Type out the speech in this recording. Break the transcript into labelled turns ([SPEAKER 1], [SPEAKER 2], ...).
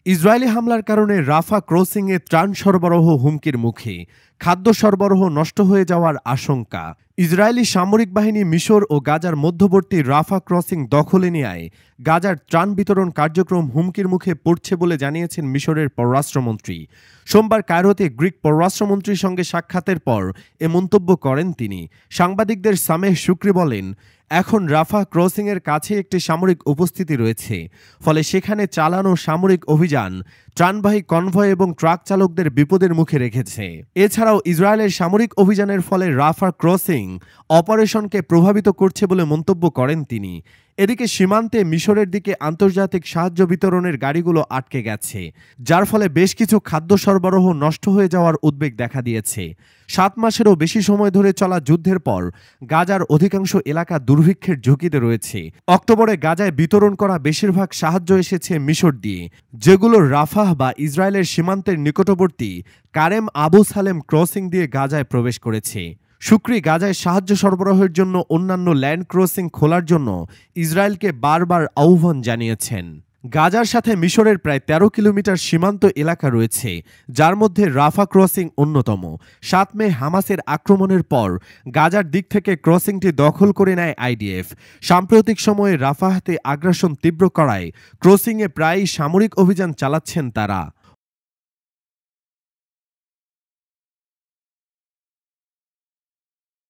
[SPEAKER 1] Israeli হামলার কারণে রাফা ক্রসিংয়ে ত্রাণ সরবরাহ হুমকির মুখে, খাদ্য সরবরাহ নষ্ট হয়ে যাওয়ার আশঙ্কা। ইসরায়েলি সামরিক বাহিনী মিশর ও গাজার মধ্যবর্তী রাফা ক্রসিং দখলে নেয়ায় গাজার ত্রাণ বিতরণ কার্যক্রম হুমকির মুখে পড়ছে বলে জানিয়েছেন মিশরের পররাষ্ট্রমন্ত্রী। সোমবার কায়রোতে গ্রিক পররাষ্ট্রমন্ত্রীর সঙ্গে সাক্ষাতের পর এ মন্তব্য করেন তিনি। সাংবাদিকদের সামেহ শুক্রি বলেন, এখন রাফা ক্রসিংয়ের কাছে একটি সামরিক উপস্থিতি রয়েছে, ফলে সেখানে চালানো সামরিক অভিযান ত্রাণবাহী কনভয় এবং ট্রাক চালকদের বিপদের মুখে রেখেছে। এছাড়াও ইসরায়েলের সামরিক অভিযানের ফলে রাফা ক্রসিং অপারেশনকে প্রভাবিত করছে বলে মন্তব্য করেন তিনি। এদিকে সীমান্তে মিশরের দিকে আন্তর্জাতিক সাহায্য বিতরণের গাড়িগুলো আটকে গেছে, যার ফলে বেশ কিছু খাদ্য সরবরাহ নষ্ট হয়ে যাওয়ার উদ্বেগ দেখা দিয়েছে। 7 মাসেরও বেশি সময় ধরে চলা যুদ্ধের পর গাজার অধিকাংশ এলাকা দুর্ভিক্ষের ঝুঁকিতে রয়েছে। অক্টোবরে গাজায় বিতরণ করা বেশিরভাগ সাহায্য এসেছে মিশর দিয়ে, যেগুলো রাফাহ বা ইসরায়েলের সীমান্তের নিকটবর্তী কারেম আবু সালেম ক্রসিং দিয়ে গাজায় প্রবেশ করেছে। শুক্রবার গাজায় সাহায্য সরবরাহের জন্য অন্যান্য ল্যান্ড ক্রসিং খোলার জন্য ইসরায়েলকে বারবার আহ্বান জানিয়েছেন। গাজার সাথে মিশরের প্রায় 13 কিলোমিটার সীমান্ত এলাকা রয়েছে, যার মধ্যে রাফা ক্রসিং অন্যতম। 7 মে হামাসের আক্রমণের পর গাজার দিক থেকে ক্রসিংটি দখল করে নেয় আইডিএফ। সাম্প্রতিক সময়ে রাফাহতে আগ্রাসন তীব্র করায় ক্রসিংয়ে প্রায়ই সামরিক অভিযান চালাচ্ছেন তারা।